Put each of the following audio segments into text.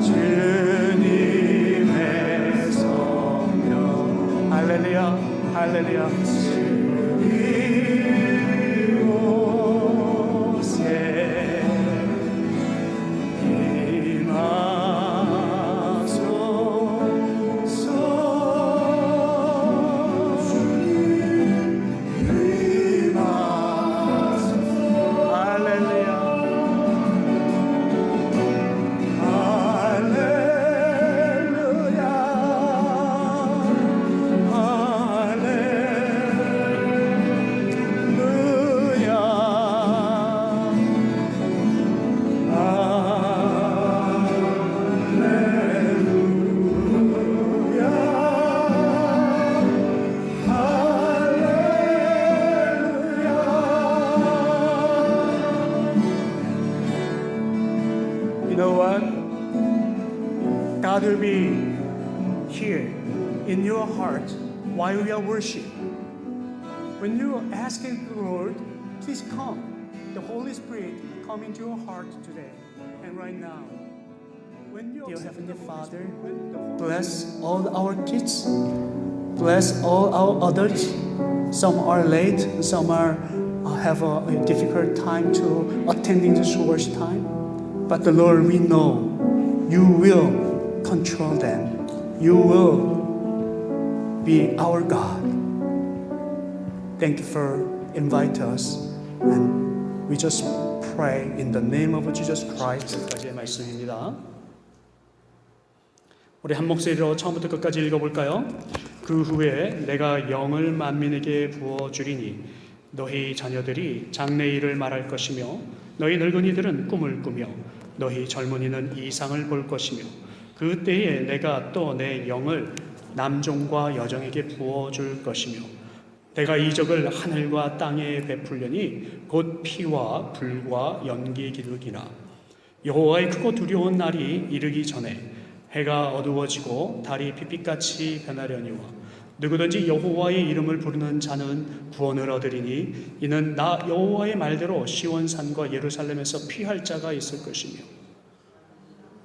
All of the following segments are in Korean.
주님의 성령. 할렐루야, 할렐루야. You know what? God will be here in your heart while we are worshiping. When you are asking the Lord, please come. The Holy Spirit come into your heart today and right now. When you, dear Heavenly Father, bless all our kids, bless all our adults. Some are late, some are have a difficult time to attending the church time. But the Lord, we know you will control them. You will be our God. Thank you for inviting us. And we just pray in the name of Jesus Christ. 까지의 말씀입니다. 우리 한 목소리로 처음부터 끝까지 읽어볼까요? 그 후에 내가 영을 만민에게 부어주리니 너희 자녀들이 장래일을 말할 것이며 너희 늙은이들은 꿈을 꾸며 너희 젊은이는 이상을 볼 것이며 그때에 내가 또 내 영을 남종과 여종에게 부어줄 것이며 내가 이적을 하늘과 땅에 베풀려니 곧 피와 불과 연기 기둥이라. 여호와의 크고 두려운 날이 이르기 전에 해가 어두워지고 달이 빛빛같이 변하려니와 누구든지 여호와의 이름을 부르는 자는 구원을 얻으리니 이는 나 여호와의 말대로 시온산과 예루살렘에서 피할 자가 있을 것이며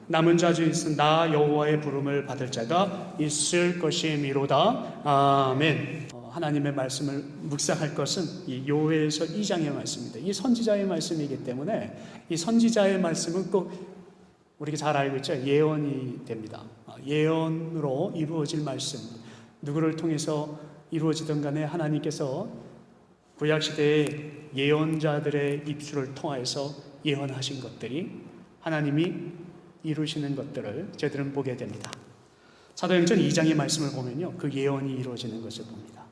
남은 자 중 있은 나 여호와의 부름을 받을 자가 있을 것이미로다. 아멘. 하나님의 말씀을 묵상할 것은 이 요엘서 2장의 말씀입니다. 이 선지자의 말씀이기 때문에 이 선지자의 말씀은 꼭 우리가 잘 알고 있죠. 예언이 됩니다. 예언으로 이루어질 말씀. 누구를 통해서 이루어지든 간에 하나님께서 구약시대의 예언자들의 입술을 통하여서 예언하신 것들이 하나님이 이루시는 것들을 저희들은 보게 됩니다. 사도행전 2장의 말씀을 보면요, 그 예언이 이루어지는 것을 봅니다.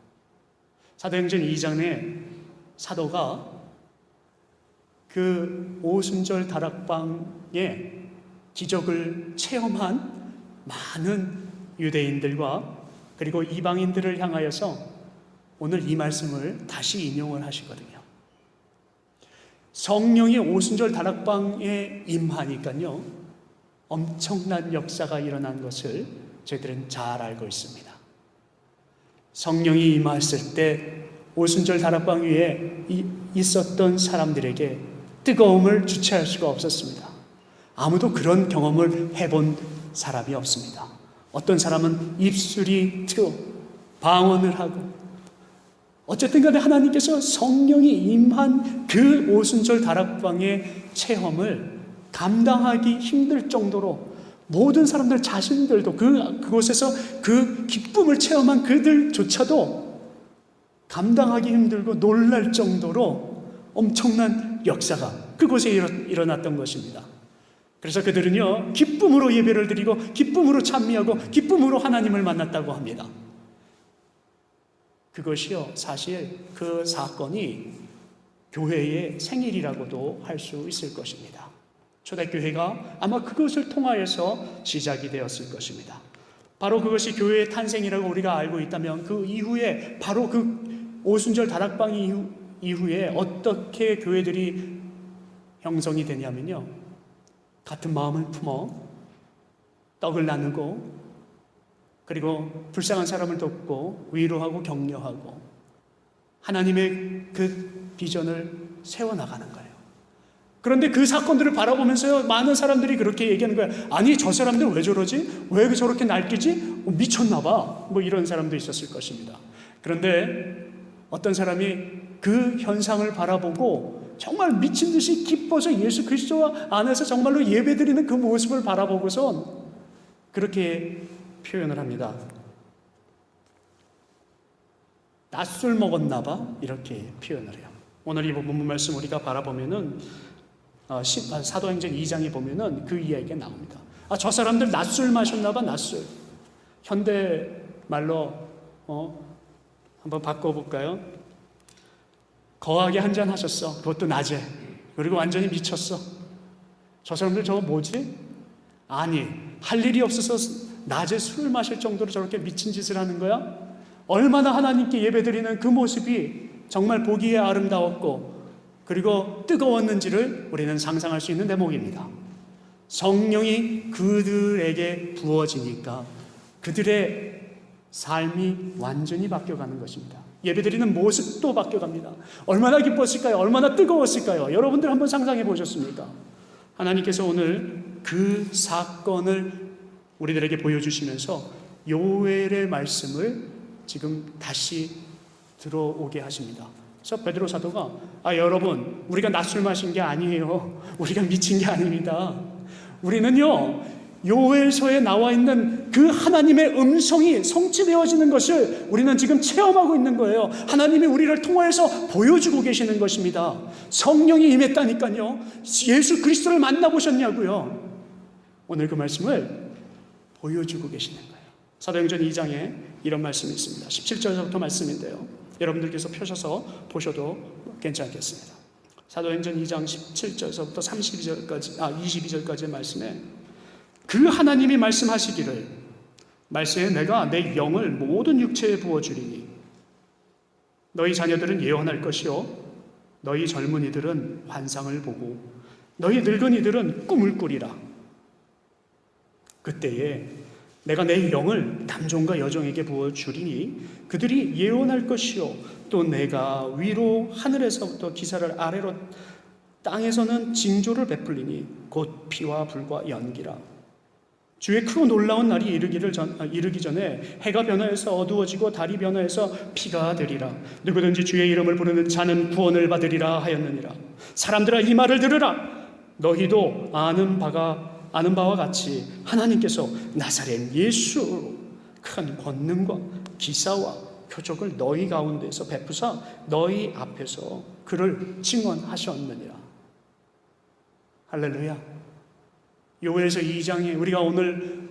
사도행전 2장에 사도가 그 오순절 다락방에 기적을 체험한 많은 유대인들과 그리고 이방인들을 향하여서 오늘 이 말씀을 다시 인용을 하시거든요. 성령이 오순절 다락방에 임하니까요, 엄청난 역사가 일어난 것을 저희들은 잘 알고 있습니다. 성령이 임했을 때 오순절 다락방 위에 있었던 사람들에게 뜨거움을 주체할 수가 없었습니다. 아무도 그런 경험을 해본 사람이 없습니다. 어떤 사람은 입술이 트고 방언을 하고 어쨌든 간에 하나님께서 성령이 임한 그 오순절 다락방의 체험을 감당하기 힘들 정도로 모든 사람들 자신들도 그곳에서 그 기쁨을 체험한 그들조차도 감당하기 힘들고 놀랄 정도로 엄청난 역사가 그곳에 일어났던 것입니다. 그래서 그들은요, 기쁨으로 예배를 드리고 기쁨으로 찬미하고 기쁨으로 하나님을 만났다고 합니다. 그것이요, 사실 그 사건이 교회의 생일이라고도 할 수 있을 것입니다. 초대교회가 아마 그것을 통하여서 시작이 되었을 것입니다. 바로 그것이 교회의 탄생이라고 우리가 알고 있다면 그 이후에 바로 그 오순절 다락방 이후에 어떻게 교회들이 형성이 되냐면요, 같은 마음을 품어 떡을 나누고 그리고 불쌍한 사람을 돕고 위로하고 격려하고 하나님의 그 비전을 세워나가는 거예요. 그런데 그 사건들을 바라보면서요, 많은 사람들이 그렇게 얘기하는 거야. 아니, 저 사람들 왜 저러지? 왜 저렇게 날뛰지? 미쳤나 봐. 뭐 이런 사람도 있었을 것입니다. 그런데 어떤 사람이 그 현상을 바라보고 정말 미친 듯이 기뻐서 예수 그리스도 안에서 정말로 예배드리는 그 모습을 바라보고선 그렇게 표현을 합니다. 낮술 먹었나 봐, 이렇게 표현을 해요. 오늘 이 본문 말씀 우리가 바라보면은 사도행전 2장에 보면은 그 이야기가 나옵니다. 저 사람들 낮술 마셨나 봐, 낮술. 현대 말로 한번 바꿔볼까요? 거하게 한잔 하셨어. 그것도 낮에. 그리고 완전히 미쳤어. 저 사람들 저거 뭐지? 아니, 할 일이 없어서 낮에 술을 마실 정도로 저렇게 미친 짓을 하는 거야? 얼마나 하나님께 예배드리는 그 모습이 정말 보기에 아름다웠고 그리고 뜨거웠는지를 우리는 상상할 수 있는 대목입니다. 성령이 그들에게 부어지니까 그들의 삶이 완전히 바뀌어가는 것입니다. 예배드리는 모습도 바뀌어갑니다. 얼마나 기뻤을까요? 얼마나 뜨거웠을까요? 여러분들 한번 상상해 보셨습니까? 하나님께서 오늘 그 사건을 우리들에게 보여주시면서 요엘의 말씀을 지금 다시 들어오게 하십니다. 그래서 베드로 사도가 여러분, 우리가 낮술 마신 게 아니에요. 우리가 미친 게 아닙니다. 우리는요, 요엘서에 나와 있는 그 하나님의 음성이 성취되어지는 것을 우리는 지금 체험하고 있는 거예요. 하나님이 우리를 통하여서 보여주고 계시는 것입니다. 성령이 임했다니까요. 예수 그리스도를 만나보셨냐고요. 오늘 그 말씀을 보여주고 계시는 거예요. 사도행전 2장에 이런 말씀이 있습니다. 17절부터 말씀인데요, 여러분들께서 펴셔서 보셔도 괜찮겠습니다. 사도행전 2장 17절부터 22절까지의 말씀에 그 하나님이 말씀하시기를 말세에 내가 내 영을 모든 육체에 부어주리니 너희 자녀들은 예언할 것이요 너희 젊은이들은 환상을 보고 너희 늙은이들은 꿈을 꾸리라. 그때에 내가 내 영을 남종과 여종에게 부어주리니 그들이 예언할 것이요 또 내가 위로 하늘에서부터 기사를 아래로 땅에서는 징조를 베풀리니 곧 피와 불과 연기라. 주의 크고 놀라운 날이 이르기 전에 해가 변화해서 어두워지고 달이 변화해서 피가 되리라. 누구든지 주의 이름을 부르는 자는 구원을 받으리라 하였느니라. 사람들아, 이 말을 들으라. 너희도 아는 바와 같이 하나님께서 나사렛 예수로 큰 권능과 기사와 표적을 너희 가운데서 베푸사 너희 앞에서 그를 증언하셨느니라. 할렐루야. 요엘서 2장에 우리가 오늘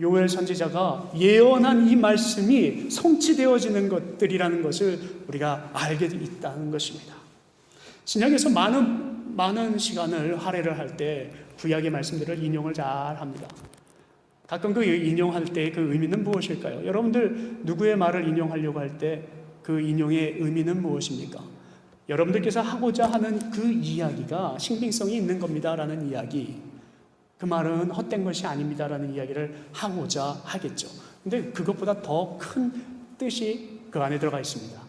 요엘 선지자가 예언한 이 말씀이 성취되어지는 것들이라는 것을 우리가 알게 있다는 것입니다. 신약에서 많은 시간을 할애를 할 때 구약의 말씀들을 인용을 잘 합니다. 가끔 그 인용할 때 그 의미는 무엇일까요? 여러분들 누구의 말을 인용하려고 할 때 그 인용의 의미는 무엇입니까? 여러분들께서 하고자 하는 그 이야기가 신빙성이 있는 겁니다라는 이야기, 그 말은 헛된 것이 아닙니다라는 이야기를 하고자 하겠죠. 근데 그것보다 더 큰 뜻이 그 안에 들어가 있습니다.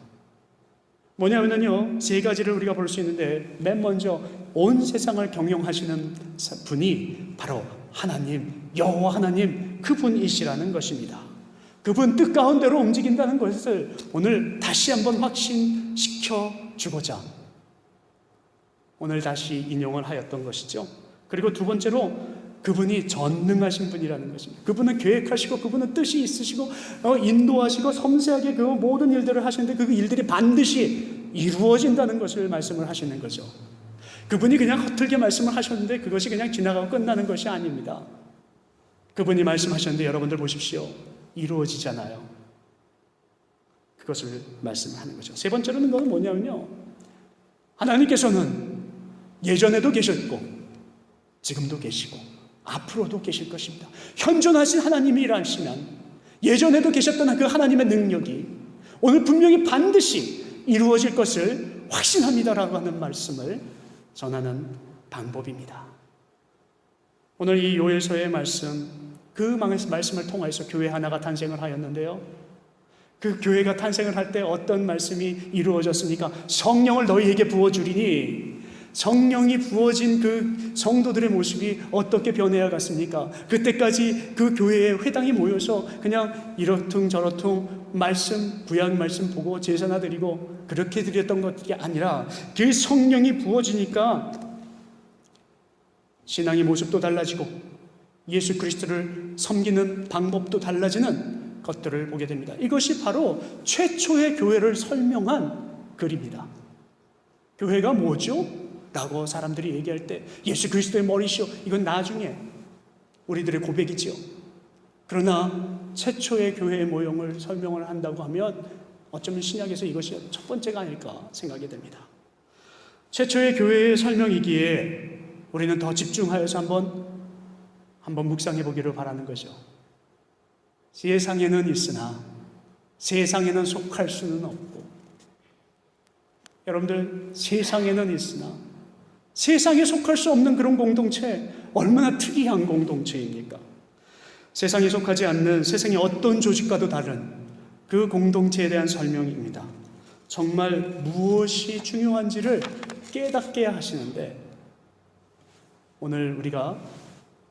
뭐냐면요, 세 가지를 우리가 볼 수 있는데 맨 먼저 온 세상을 경영하시는 분이 바로 하나님, 여호와 하나님 그분이시라는 것입니다. 그분 뜻 가운데로 움직인다는 것을 오늘 다시 한번 확신시켜 주고자 오늘 다시 인용을 하였던 것이죠. 그리고 두 번째로 그분이 전능하신 분이라는 것입니다. 그분은 계획하시고 그분은 뜻이 있으시고 인도하시고 섬세하게 그 모든 일들을 하시는데 그 일들이 반드시 이루어진다는 것을 말씀을 하시는 거죠. 그분이 그냥 허틀게 말씀을 하셨는데 그것이 그냥 지나가고 끝나는 것이 아닙니다. 그분이 말씀하셨는데 여러분들 보십시오. 이루어지잖아요. 그것을 말씀하는 거죠. 세 번째로는 그건 뭐냐면요, 하나님께서는 예전에도 계셨고 지금도 계시고 앞으로도 계실 것입니다. 현존하신 하나님이라시면 예전에도 계셨던 그 하나님의 능력이 오늘 분명히 반드시 이루어질 것을 확신합니다라고 하는 말씀을 전하는 방법입니다. 오늘 이 요엘서의 말씀, 그 말씀을 통해서 교회 하나가 탄생을 하였는데요, 그 교회가 탄생을 할 때 어떤 말씀이 이루어졌습니까? 성령을 너희에게 부어주리니 성령이 부어진 그 성도들의 모습이 어떻게 변해야 갔습니까? 그때까지 그 교회에 회당이 모여서 그냥 이러퉁 저러퉁 말씀, 구약 말씀 보고 제사나 드리고 그렇게 드렸던 것이 아니라 그 성령이 부어지니까 신앙의 모습도 달라지고 예수 그리스도를 섬기는 방법도 달라지는 것들을 보게 됩니다. 이것이 바로 최초의 교회를 설명한 글입니다. 교회가 뭐죠? 라고 사람들이 얘기할 때 예수 그리스도의 머리시오, 이건 나중에 우리들의 고백이지요. 그러나 최초의 교회의 모형을 설명을 한다고 하면 어쩌면 신약에서 이것이 첫 번째가 아닐까 생각이 됩니다. 최초의 교회의 설명이기에 우리는 더 집중하여서 한번 묵상해 보기를 바라는 거죠. 세상에는 있으나 세상에는 속할 수는 없고, 여러분들, 세상에는 있으나 세상에 속할 수 없는 그런 공동체, 얼마나 특이한 공동체입니까? 세상에 속하지 않는 세상의 어떤 조직과도 다른 그 공동체에 대한 설명입니다. 정말 무엇이 중요한지를 깨닫게 하시는데, 오늘 우리가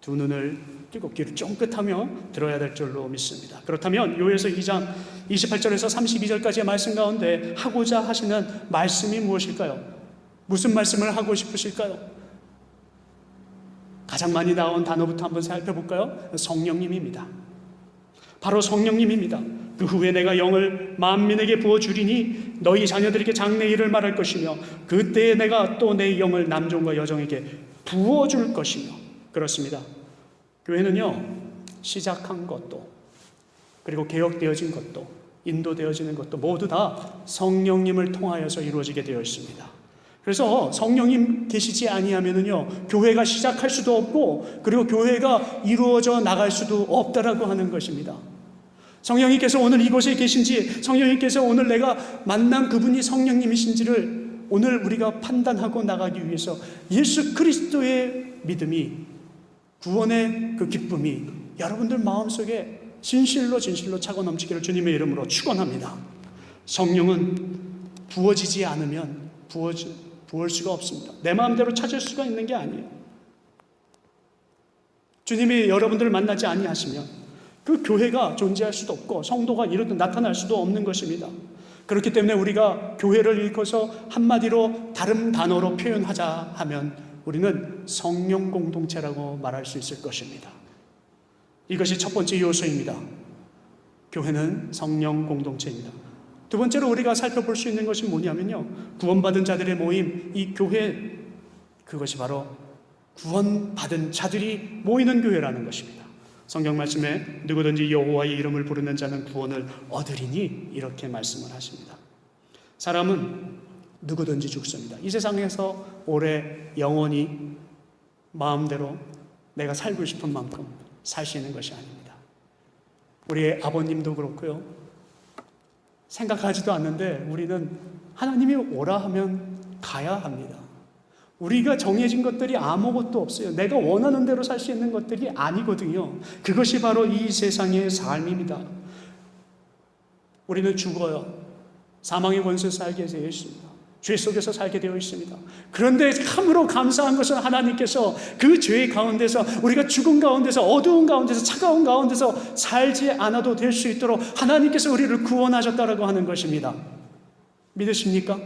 두 눈을 뜨고 귀를 쫑긋하며 들어야 될 줄로 믿습니다. 그렇다면 요에서 2장 28절에서 32절까지의 말씀 가운데 하고자 하시는 말씀이 무엇일까요? 무슨 말씀을 하고 싶으실까요? 가장 많이 나온 단어부터 한번 살펴볼까요? 성령님입니다. 바로 성령님입니다. 그 후에 내가 영을 만민에게 부어주리니 너희 자녀들에게 장래일을 말할 것이며 그때에 내가 또 내 영을 남종과 여종에게 부어줄 것이며. 그렇습니다. 교회는요, 시작한 것도 그리고 개혁되어진 것도 인도되어지는 것도 모두 다 성령님을 통하여서 이루어지게 되어 있습니다. 그래서 성령님 계시지 아니하면은요, 교회가 시작할 수도 없고 그리고 교회가 이루어져 나갈 수도 없다라고 하는 것입니다. 성령님께서 오늘 이곳에 계신지, 성령님께서 오늘 내가 만난 그분이 성령님이신지를 오늘 우리가 판단하고 나가기 위해서 예수 그리스도의 믿음이, 구원의 그 기쁨이 여러분들 마음속에 진실로 차고 넘치기를 주님의 이름으로 축원합니다. 성령은 부어지지 않으면 부을 수가 없습니다. 내 마음대로 찾을 수가 있는 게 아니에요. 주님이 여러분들을 만나지 아니하시면 그 교회가 존재할 수도 없고 성도가 이렇게 나타날 수도 없는 것입니다. 그렇기 때문에 우리가 교회를 일컬어서 한마디로 다른 단어로 표현하자 하면 우리는 성령 공동체라고 말할 수 있을 것입니다. 이것이 첫 번째 요소입니다. 교회는 성령 공동체입니다. 두 번째로 우리가 살펴볼 수 있는 것이 뭐냐면요, 구원받은 자들의 모임, 이 교회, 그것이 바로 구원받은 자들이 모이는 교회라는 것입니다. 성경 말씀에 누구든지 여호와의 이름을 부르는 자는 구원을 얻으리니 이렇게 말씀을 하십니다. 사람은 누구든지 죽습니다. 이 세상에서 오래 영원히 마음대로 내가 살고 싶은 만큼 살 수 있는 것이 아닙니다. 우리의 아버님도 그렇고요, 생각하지도 않는데 우리는 하나님이 오라 하면 가야 합니다. 우리가 정해진 것들이 아무것도 없어요. 내가 원하는 대로 살 수 있는 것들이 아니거든요. 그것이 바로 이 세상의 삶입니다. 우리는 죽어요. 사망의 권세에서 살게 되어 있습니다. 죄 속에서 살게 되어 있습니다. 그런데 참으로 감사한 것은 하나님께서 그 죄 가운데서, 우리가 죽은 가운데서, 어두운 가운데서, 차가운 가운데서 살지 않아도 될 수 있도록 하나님께서 우리를 구원하셨다라고 하는 것입니다. 믿으십니까?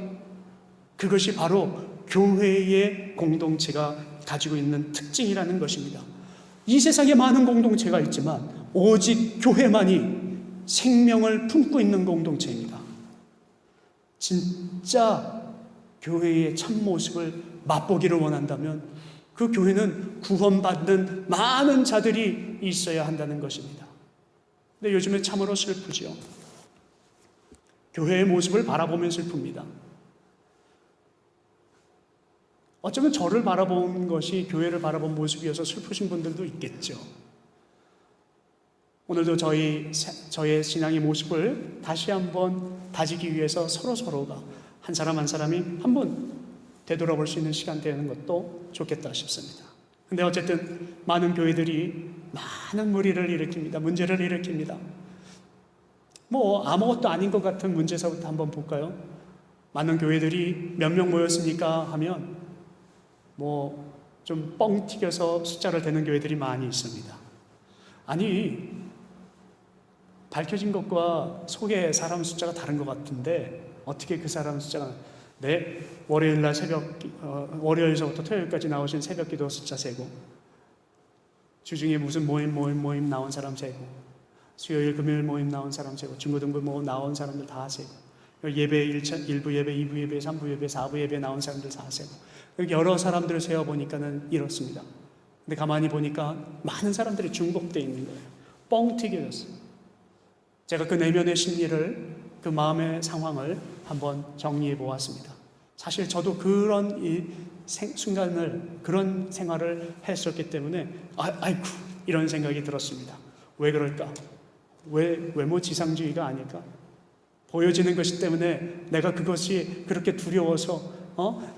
그것이 바로 교회의 공동체가 가지고 있는 특징이라는 것입니다. 이 세상에 많은 공동체가 있지만 오직 교회만이 생명을 품고 있는 공동체입니다. 진짜 교회의 참모습을 맛보기를 원한다면 그 교회는 구원받는 많은 자들이 있어야 한다는 것입니다. 근데 요즘에 참으로 슬프죠. 교회의 모습을 바라보면 슬픕니다. 어쩌면 저를 바라본 것이 교회를 바라본 모습이어서 슬프신 분들도 있겠죠. 오늘도 저의 신앙의 모습을 다시 한번 다지기 위해서 서로가 한 사람 한 사람이 한번 되돌아볼 수 있는 시간 되는 것도 좋겠다 싶습니다. 근데 어쨌든 많은 교회들이 많은 무리를 일으킵니다. 문제를 일으킵니다. 아무것도 아닌 것 같은 문제서부터 한번 볼까요? 많은 교회들이 몇 명 모였습니까? 하면 좀 뻥 튀겨서 숫자를 대는 교회들이 많이 있습니다. 아니, 밝혀진 것과 속에 사람 숫자가 다른 것 같은데 어떻게 그 사람 숫자가 월요일날 월요일서부터 토요일까지 나오신 새벽기도 숫자 세고, 주중에 무슨 모임 나온 사람 세고, 수요일 금요일 모임 나온 사람 세고, 중고등부 모임 나온 사람들 다 세고, 예배 1부 예배, 2부 예배, 3부 예배, 4부 예배 나온 사람들 다 세고, 여러 사람들을 세어보니까는 이렇습니다. 근데 가만히 보니까 많은 사람들이 중복되어 있는 거예요. 뻥 튀겨졌어요. 제가 그 내면의 심리를, 그 마음의 상황을 한번 정리해 보았습니다. 사실 저도 그런 순간을, 그런 생활을 했었기 때문에 아이고 이런 생각이 들었습니다. 왜 그럴까? 외모 지상주의가 아닐까? 보여지는 것이 때문에 내가 그것이 그렇게 두려워서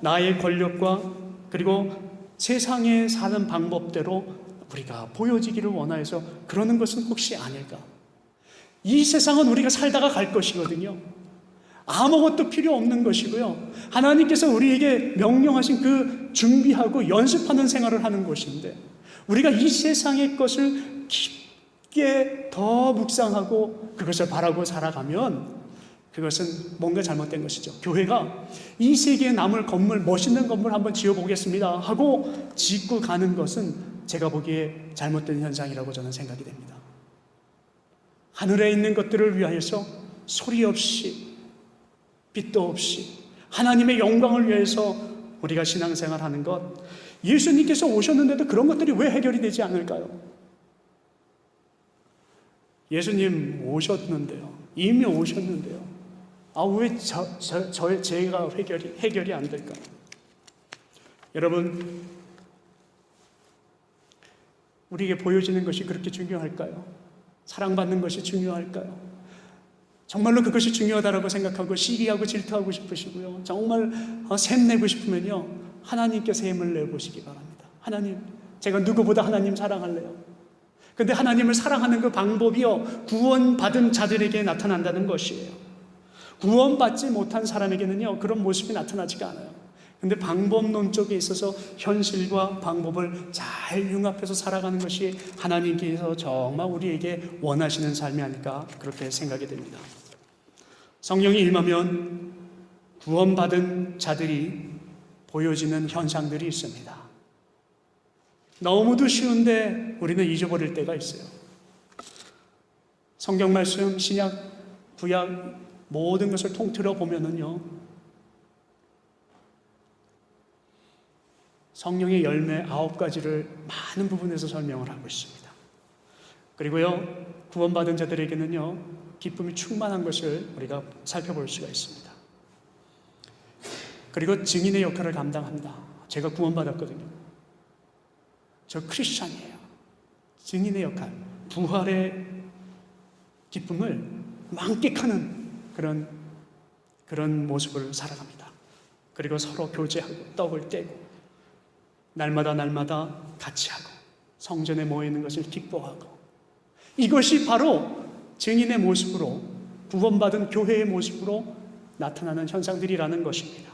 나의 권력과 그리고 세상에 사는 방법대로 우리가 보여지기를 원하여서 그러는 것은 혹시 아닐까? 이 세상은 우리가 살다가 갈 것이거든요. 아무것도 필요 없는 것이고요. 하나님께서 우리에게 명령하신 그 준비하고 연습하는 생활을 하는 것인데, 우리가 이 세상의 것을 깊게 더 묵상하고 그것을 바라고 살아가면 그것은 뭔가 잘못된 것이죠. 교회가 이 세계에 남을 건물, 멋있는 건물 한번 지어보겠습니다 하고 짓고 가는 것은 제가 보기에 잘못된 현상이라고 저는 생각이 됩니다. 하늘에 있는 것들을 위하여서 소리 없이, 빛도 없이 하나님의 영광을 위해서 우리가 신앙생활하는 것, 예수님께서 오셨는데도 그런 것들이 왜 해결이 되지 않을까요? 예수님 오셨는데요, 이미 오셨는데요, 왜 제가 해결이 안 될까요? 여러분, 우리에게 보여지는 것이 그렇게 중요할까요? 사랑받는 것이 중요할까요? 정말로 그것이 중요하다고 생각하고 시기하고 질투하고 싶으시고요, 정말 샘내고 싶으면요, 하나님께 샘을 내보시기 바랍니다. 하나님, 제가 누구보다 하나님 사랑할래요. 근데 하나님을 사랑하는 그 방법이요, 구원받은 자들에게 나타난다는 것이에요. 구원받지 못한 사람에게는요, 그런 모습이 나타나지가 않아요. 근데 방법론 쪽에 있어서 현실과 방법을 잘 융합해서 살아가는 것이 하나님께서 정말 우리에게 원하시는 삶이 아닐까, 그렇게 생각이 됩니다. 성령이 임하면 구원받은 자들이 보여지는 현상들이 있습니다. 너무도 쉬운데 우리는 잊어버릴 때가 있어요. 성경 말씀, 신약, 구약 모든 것을 통틀어 보면은요, 성령의 열매 9가지를 많은 부분에서 설명을 하고 있습니다. 그리고요, 구원받은 자들에게는요, 기쁨이 충만한 것을 우리가 살펴볼 수가 있습니다. 그리고 증인의 역할을 감당한다. 제가 구원받았거든요. 저 크리스찬이에요. 증인의 역할, 부활의 기쁨을 만끽하는 그런 모습을 살아갑니다. 그리고 서로 교제하고 떡을 떼고 날마다 같이 하고 성전에 모이는 것을 기뻐하고, 이것이 바로 증인의 모습으로, 구원받은 교회의 모습으로 나타나는 현상들이라는 것입니다.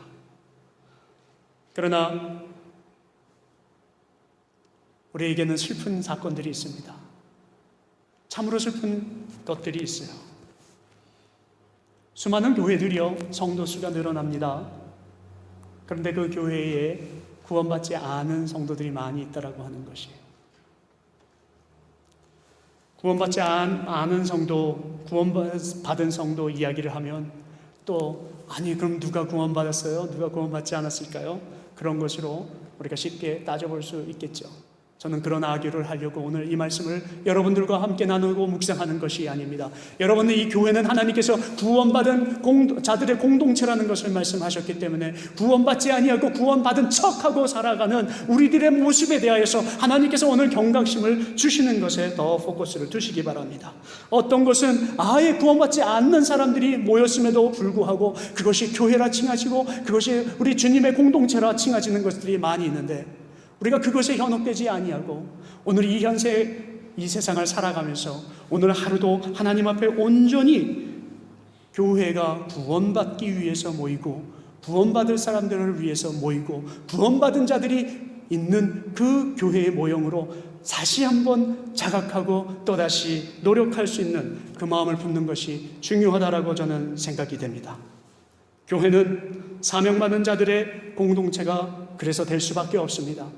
그러나 우리에게는 슬픈 사건들이 있습니다. 참으로 슬픈 것들이 있어요. 수많은 교회들이요, 성도 수가 늘어납니다. 그런데 그 교회에 구원받지 않은 성도들이 많이 있다라고 하는 것이에요. 구원받지 않은 성도, 구원받은 성도 이야기를 하면 또 아니 그럼 누가 구원받았어요? 누가 구원받지 않았을까요? 그런 것으로 우리가 쉽게 따져볼 수 있겠죠. 저는 그런 아교를 하려고 오늘 이 말씀을 여러분들과 함께 나누고 묵상하는 것이 아닙니다. 여러분은 이 교회는 하나님께서 구원받은 자들의 공동체라는 것을 말씀하셨기 때문에 구원받지 아니하고 구원받은 척하고 살아가는 우리들의 모습에 대하여서 하나님께서 오늘 경각심을 주시는 것에 더 포커스를 두시기 바랍니다. 어떤 것은 아예 구원받지 않는 사람들이 모였음에도 불구하고 그것이 교회라 칭하지고 그것이 우리 주님의 공동체라 칭하지는 것들이 많이 있는데, 우리가 그것에 현혹되지 아니하고 오늘 이 세상을 살아가면서 오늘 하루도 하나님 앞에 온전히 교회가 구원받기 위해서 모이고 구원받을 사람들을 위해서 모이고 구원받은 자들이 있는 그 교회의 모형으로 다시 한번 자각하고 또다시 노력할 수 있는 그 마음을 품는 것이 중요하다라고 저는 생각이 됩니다. 교회는 사명받은 자들의 공동체가 그래서 될 수밖에 없습니다.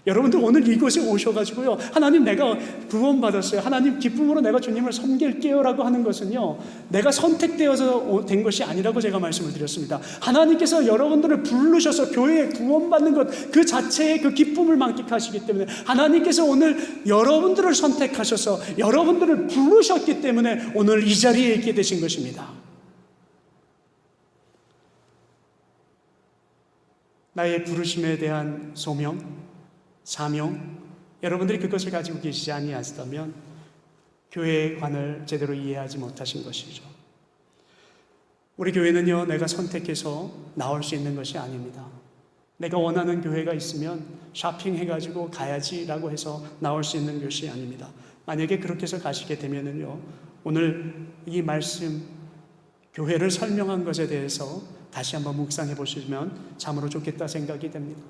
여러분들 오늘 이곳에 오셔가지고요, 하나님 내가 구원받았어요, 하나님 기쁨으로 내가 주님을 섬길게요 라고 하는 것은요, 내가 선택되어서 된 것이 아니라고 제가 말씀을 드렸습니다. 하나님께서 여러분들을 부르셔서 교회에 구원받는 것 그 자체의 그 기쁨을 만끽하시기 때문에, 하나님께서 오늘 여러분들을 선택하셔서 여러분들을 부르셨기 때문에 오늘 이 자리에 있게 되신 것입니다. 나의 부르심에 대한 소명, 사명, 여러분들이 그것을 가지고 계시지 아니하시다면 교회의 관을 제대로 이해하지 못하신 것이죠. 우리 교회는요, 내가 선택해서 나올 수 있는 것이 아닙니다. 내가 원하는 교회가 있으면 쇼핑해가지고 가야지라고 해서 나올 수 있는 것이 아닙니다. 만약에 그렇게 해서 가시게 되면은요, 오늘 이 말씀, 교회를 설명한 것에 대해서 다시 한번 묵상해 보시면 참으로 좋겠다 생각이 됩니다.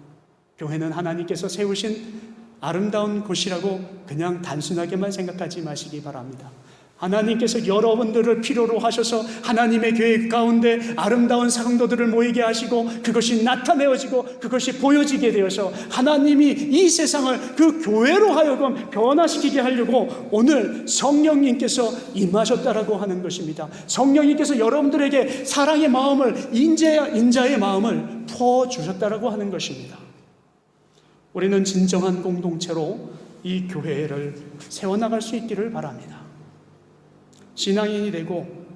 교회는 하나님께서 세우신 아름다운 곳이라고 그냥 단순하게만 생각하지 마시기 바랍니다. 하나님께서 여러분들을 필요로 하셔서 하나님의 교회 가운데 아름다운 성도들을 모이게 하시고 그것이 나타내어지고 그것이 보여지게 되어서 하나님이 이 세상을 그 교회로 하여금 변화시키게 하려고 오늘 성령님께서 임하셨다라고 하는 것입니다. 성령님께서 여러분들에게 사랑의 마음을, 인자의 마음을 부어주셨다라고 하는 것입니다. 우리는 진정한 공동체로 이 교회를 세워나갈 수 있기를 바랍니다. 신앙인이 되고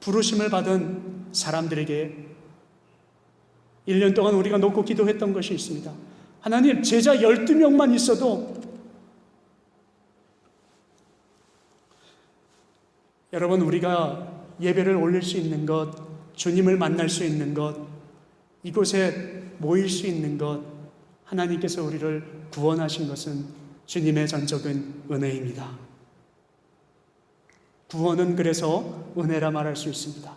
부르심을 받은 사람들에게 1년 동안 우리가 놓고 기도했던 것이 있습니다. 하나님, 제자 12명만 있어도, 여러분, 우리가 예배를 올릴 수 있는 것, 주님을 만날 수 있는 것, 이곳에 모일 수 있는 것, 하나님께서 우리를 구원하신 것은 주님의 전적인 은혜입니다. 구원은 그래서 은혜라 말할 수 있습니다.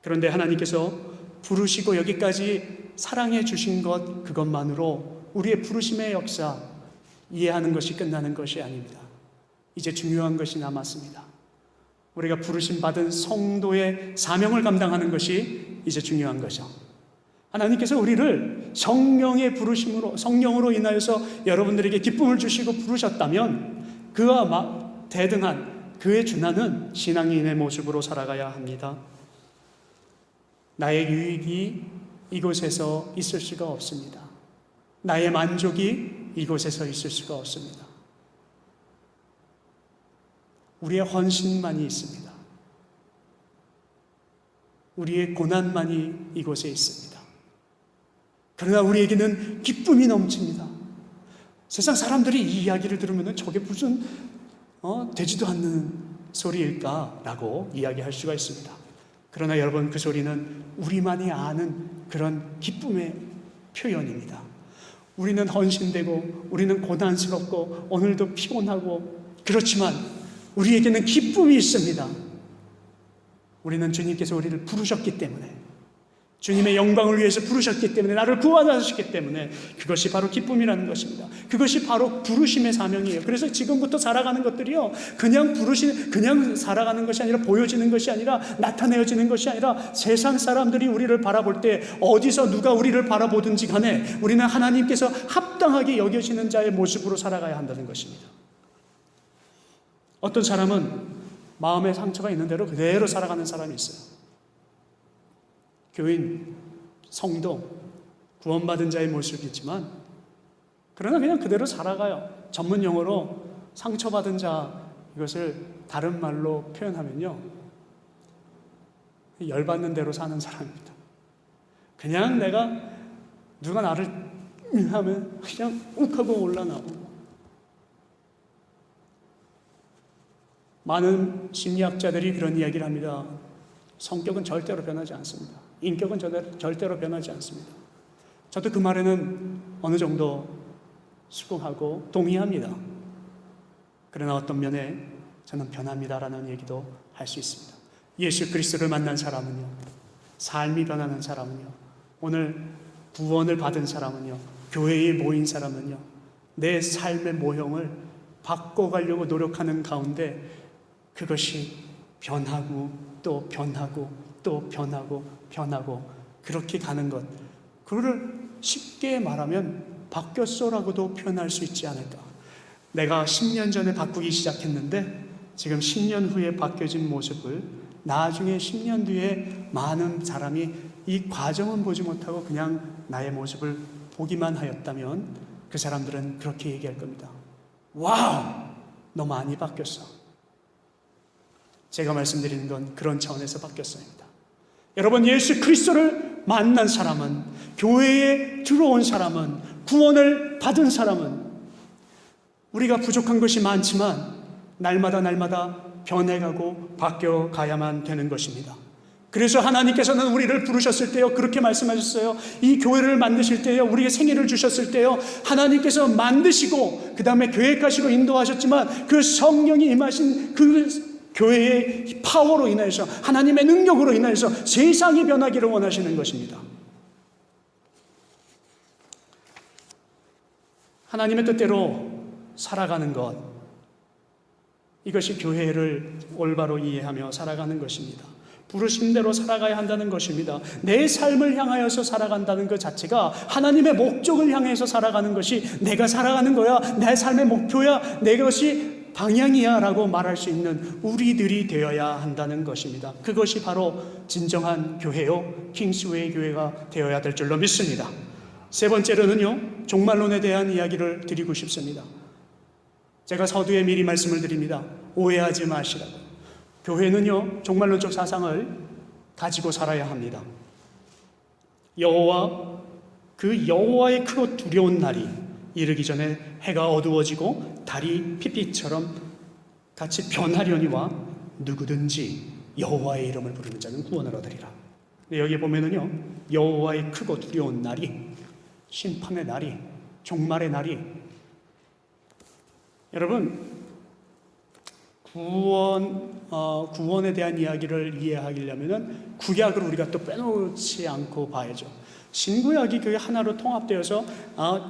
그런데 하나님께서 부르시고 여기까지 사랑해 주신 것, 그것만으로 우리의 부르심의 역사 이해하는 것이 끝나는 것이 아닙니다. 이제 중요한 것이 남았습니다. 우리가 부르심 받은 성도의 사명을 감당하는 것이 이제 중요한 거죠. 하나님께서 우리를 성령의 부르심으로, 성령으로 인하여서 여러분들에게 기쁨을 주시고 부르셨다면 그와 대등한, 그에 준하는 신앙인의 모습으로 살아가야 합니다. 나의 유익이 이곳에서 있을 수가 없습니다. 나의 만족이 이곳에서 있을 수가 없습니다. 우리의 헌신만이 있습니다. 우리의 고난만이 이곳에 있습니다. 그러나 우리에게는 기쁨이 넘칩니다. 세상 사람들이 이 이야기를 들으면 저게 무슨 되지도 않는 소리일까라고 이야기할 수가 있습니다. 그러나 여러분, 그 소리는 우리만이 아는 그런 기쁨의 표현입니다. 우리는 헌신되고 우리는 고난스럽고 오늘도 피곤하고 그렇지만 우리에게는 기쁨이 있습니다. 우리는 주님께서 우리를 부르셨기 때문에, 주님의 영광을 위해서 부르셨기 때문에, 나를 구원하셨기 때문에 그것이 바로 기쁨이라는 것입니다. 그것이 바로 부르심의 사명이에요. 그래서 지금부터 살아가는 것들이요, 그냥 살아가는 것이 아니라, 보여지는 것이 아니라, 나타내어지는 것이 아니라, 세상 사람들이 우리를 바라볼 때 어디서 누가 우리를 바라보든지 간에 우리는 하나님께서 합당하게 여겨지는 자의 모습으로 살아가야 한다는 것입니다. 어떤 사람은 마음에 상처가 있는 대로 그대로 살아가는 사람이 있어요. 교인, 성도, 구원받은 자의 모습이지만 그러나 그냥 그대로 살아가요. 전문 용어로 상처받은 자, 이것을 다른 말로 표현하면요, 열받는 대로 사는 사람입니다. 그냥 내가 누가 나를 하면 그냥 욱하고 올라나오고. 많은 심리학자들이 그런 이야기를 합니다. 성격은 절대로 변하지 않습니다. 인격은 절대로 변하지 않습니다. 저도 그 말에는 어느 정도 수긍하고 동의합니다. 그러나 어떤 면에 저는 변합니다라는 얘기도 할 수 있습니다. 예수 그리스도를 만난 사람은요, 삶이 변하는 사람은요, 오늘 구원을 받은 사람은요, 교회에 모인 사람은요, 내 삶의 모형을 바꿔가려고 노력하는 가운데 그것이 변하고 또 변하고 또 변하고 변하고 그렇게 가는 것, 그거를 쉽게 말하면 바뀌었어라고도 표현할 수 있지 않을까. 내가 10년 전에 바꾸기 시작했는데 지금 10년 후에 바뀌어진 모습을 나중에 10년 뒤에 많은 사람이 이 과정은 보지 못하고 그냥 나의 모습을 보기만 하였다면 그 사람들은 그렇게 얘기할 겁니다. 와우! 너 많이 바뀌었어. 제가 말씀드리는 건 그런 차원에서 바뀌었습니다. 여러분, 예수 그리스도를 만난 사람은, 교회에 들어온 사람은, 구원을 받은 사람은 우리가 부족한 것이 많지만 날마다 변해가고 바뀌어가야만 되는 것입니다. 그래서 하나님께서는 우리를 부르셨을 때요, 그렇게 말씀하셨어요. 이 교회를 만드실 때요, 우리에게 생애를 주셨을 때요, 하나님께서 만드시고 그 다음에 계획하시고 인도하셨지만 그 성령이 임하신 그 교회의 파워로 인해서, 하나님의 능력으로 인해서 세상이 변하기를 원하시는 것입니다. 하나님의 뜻대로 살아가는 것, 이것이 교회를 올바로 이해하며 살아가는 것입니다. 부르심대로 살아가야 한다는 것입니다. 내 삶을 향하여서 살아간다는 것 자체가 하나님의 목적을 향해서 살아가는 것이, 내가 살아가는 거야, 내 삶의 목표야, 내 것이 방향이야 라고 말할 수 있는 우리들이 되어야 한다는 것입니다. 그것이 바로 진정한 교회요, 킹스웨이 교회가 되어야 될 줄로 믿습니다. 세 번째로는요, 종말론에 대한 이야기를 드리고 싶습니다. 제가 서두에 미리 말씀을 드립니다. 오해하지 마시라고. 교회는요, 종말론적 사상을 가지고 살아야 합니다. 여호와, 그 여호와의 크고 두려운 날이 이르기 전에 해가 어두워지고 달이 핏빛처럼 같이 변하려니와 누구든지 여호와의 이름을 부르는 자는 구원을 얻으리라. 여기 보면은요, 여호와의 크고 두려운 날이, 심판의 날이, 종말의 날이, 여러분, 구원에 대한 이야기를 이해하려면 구약을 우리가 또 빼놓지 않고 봐야죠. 신구약이 그 하나로 통합되어서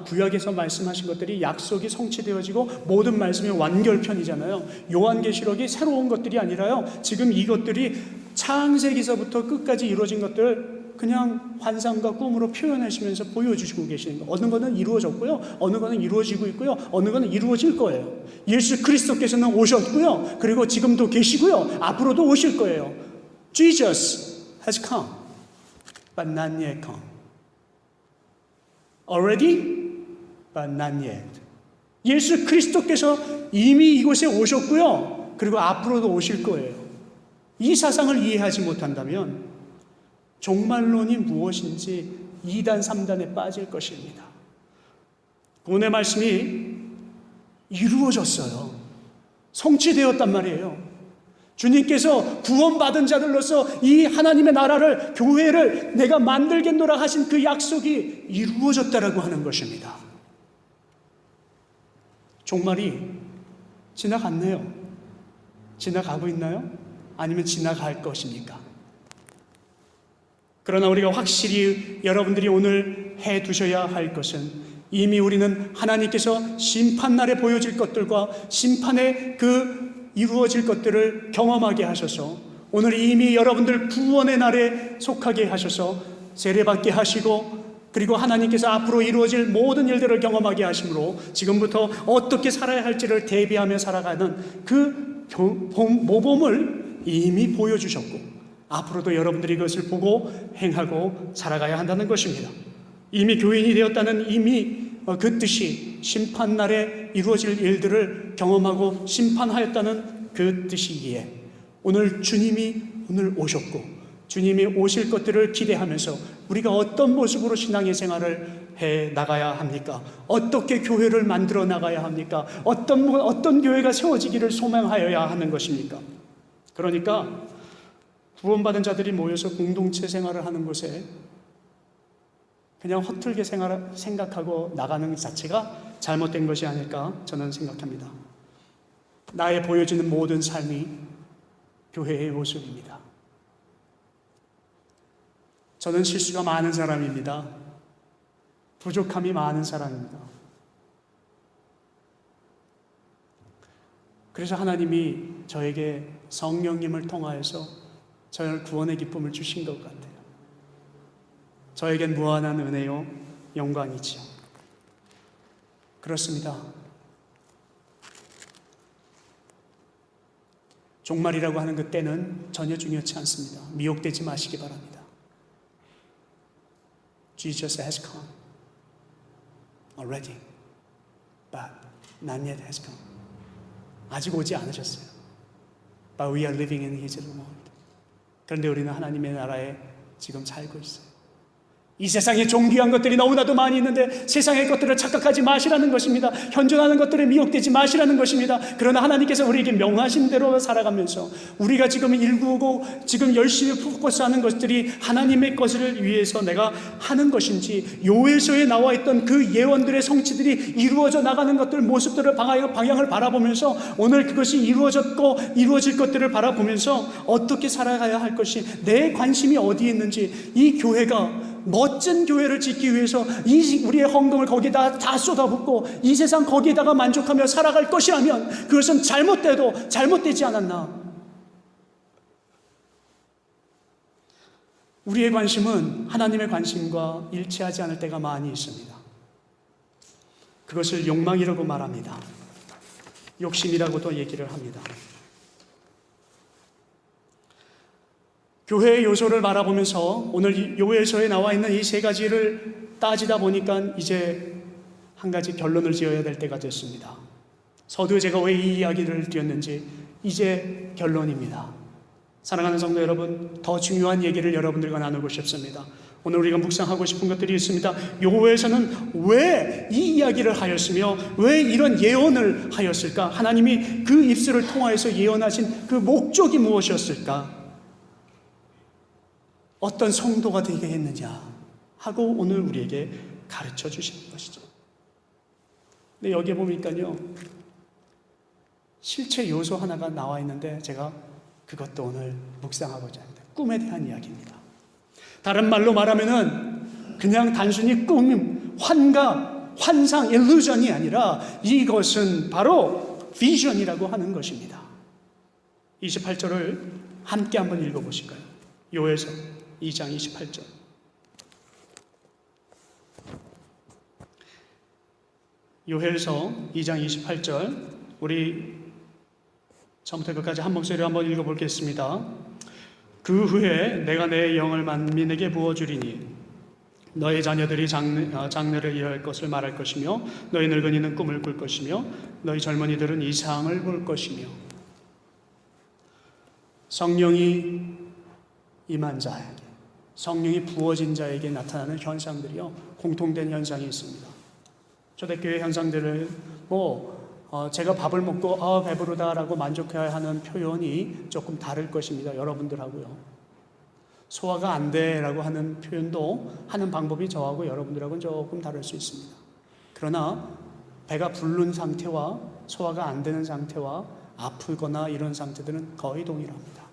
구약에서 말씀하신 것들이 약속이 성취되어지고 모든 말씀이 완결편이잖아요. 요한계시록이 새로운 것들이 아니라요, 지금 이것들이 창세기서부터 끝까지 이루어진 것들을 그냥 환상과 꿈으로 표현하시면서 보여주시고 계시는 거예요. 어느 거는 이루어졌고요, 어느 거는 이루어지고 있고요, 어느 거는 이루어질 거예요. 예수 그리스도께서는 오셨고요, 그리고 지금도 계시고요, 앞으로도 오실 거예요. Jesus has come, but not yet come. Already, but not yet. 예수 그리스도께서 이미 이곳에 오셨고요, 그리고 앞으로도 오실 거예요. 이 사상을 이해하지 못한다면 종말론이 무엇인지 2단, 3단에 빠질 것입니다. 구원의 말씀이 이루어졌어요. 성취되었단 말이에요. 주님께서 구원받은 자들로서 이 하나님의 나라를, 교회를 내가 만들겠노라 하신 그 약속이 이루어졌다라고 하는 것입니다. 종말이 지나갔네요. 지나가고 있나요? 아니면 지나갈 것입니까? 그러나 우리가 확실히 여러분들이 오늘 해두셔야 할 것은, 이미 우리는 하나님께서 심판날에 보여질 것들과 심판의 그 이루어질 것들을 경험하게 하셔서, 오늘 이미 여러분들 구원의 날에 속하게 하셔서 세례받게 하시고, 그리고 하나님께서 앞으로 이루어질 모든 일들을 경험하게 하심으로 지금부터 어떻게 살아야 할지를 대비하며 살아가는 그 모범을 이미 보여주셨고, 앞으로도 여러분들이 그것을 보고 행하고 살아가야 한다는 것입니다. 이미 교인이 되었다는 이미 그 뜻이 심판날에 이루어질 일들을 경험하고 심판하였다는 그 뜻이기에, 오늘 주님이 오늘 오셨고 주님이 오실 것들을 기대하면서 우리가 어떤 모습으로 신앙의 생활을 해 나가야 합니까? 어떻게 교회를 만들어 나가야 합니까? 어떤 교회가 세워지기를 소망하여야 하는 것입니까? 그러니까 구원받은 자들이 모여서 공동체 생활을 하는 곳에 그냥 허틀게 생각하고 나가는 자체가 잘못된 것이 아닐까 저는 생각합니다. 나의 보여지는 모든 삶이 교회의 모습입니다. 저는 실수가 많은 사람입니다. 부족함이 많은 사람입니다. 그래서 하나님이 저에게 성령님을 통하여서 저를 구원의 기쁨을 주신 것 같아요. 저에겐 무한한 은혜요 영광이지요. 그렇습니다. 종말이라고 하는 그 때는 전혀 중요치 않습니다. 미혹되지 마시기 바랍니다. Jesus has come already, but not yet has come. 아직 오지 않으셨어요. But we are living in His world. 그런데 우리는 하나님의 나라에 지금 살고 있어요. 이 세상에 존귀한 것들이 너무나도 많이 있는데 세상의 것들을 착각하지 마시라는 것입니다. 현존하는 것들에 미혹되지 마시라는 것입니다. 그러나 하나님께서 우리에게 명하신 대로 살아가면서 우리가 지금 일구고 지금 열심히 포커스하는 것들이 하나님의 것을 위해서 내가 하는 것인지, 요엘서에 나와 있던 그 예언들의 성취들이 이루어져 나가는 것들, 모습들을 방향을 바라보면서 오늘 그것이 이루어졌고 이루어질 것들을 바라보면서 어떻게 살아가야 할 것이, 내 관심이 어디에 있는지, 이 교회가 멋진 교회를 짓기 위해서 우리의 헌금을 거기다 다 쏟아붓고 이 세상 거기에다가 만족하며 살아갈 것이라면 그것은 잘못돼도 잘못되지 않았나? 우리의 관심은 하나님의 관심과 일치하지 않을 때가 많이 있습니다. 그것을 욕망이라고 말합니다. 욕심이라고도 얘기를 합니다. 교회의 요소를 바라보면서 오늘 요엘서에 나와 있는 이 세 가지를 따지다 보니까 이제 한 가지 결론을 지어야 될 때가 됐습니다. 서두에 제가 왜 이 이야기를 드렸는지 이제 결론입니다. 사랑하는 성도 여러분, 더 중요한 얘기를 여러분들과 나누고 싶습니다. 오늘 우리가 묵상하고 싶은 것들이 있습니다. 요엘서는 왜 이 이야기를 하였으며 왜 이런 예언을 하였을까? 하나님이 그 입술을 통하여서 예언하신 그 목적이 무엇이었을까? 어떤 성도가 되게 했느냐 하고 오늘 우리에게 가르쳐 주시는 것이죠. 근데 여기에 보니까요, 실체 요소 하나가 나와 있는데 제가 그것도 오늘 묵상하고자 합니다. 꿈에 대한 이야기입니다. 다른 말로 말하면은 그냥 단순히 꿈, 환각, 환상, 일루전이 아니라 이것은 바로 비전이라고 하는 것입니다. 28절을 함께 한번 읽어보실까요? 요엘서 2장 28절. 요엘서 2장 28절, 우리 처음부터 끝까지 한 목소리로 한번 읽어보겠습니다. 그 후에 내가 내 영을 만민에게 부어주리니 너희 자녀들이 장래를 이해할 것을 말할 것이며 너희 늙은이는 꿈을 꿀 것이며 너희 젊은이들은 이상을 볼 것이며. 성령이 임한 자에게, 성령이 부어진 자에게 나타나는 현상들이요, 공통된 현상이 있습니다. 초대교회 현상들을 제가 밥을 먹고 배부르다라고 만족해야 하는 표현이 조금 다를 것입니다. 여러분들하고요. 소화가 안 돼라고 하는 표현도 하는 방법이 저하고 여러분들하고는 조금 다를 수 있습니다. 그러나 배가 부른 상태와 소화가 안 되는 상태와 아프거나 이런 상태들은 거의 동일합니다.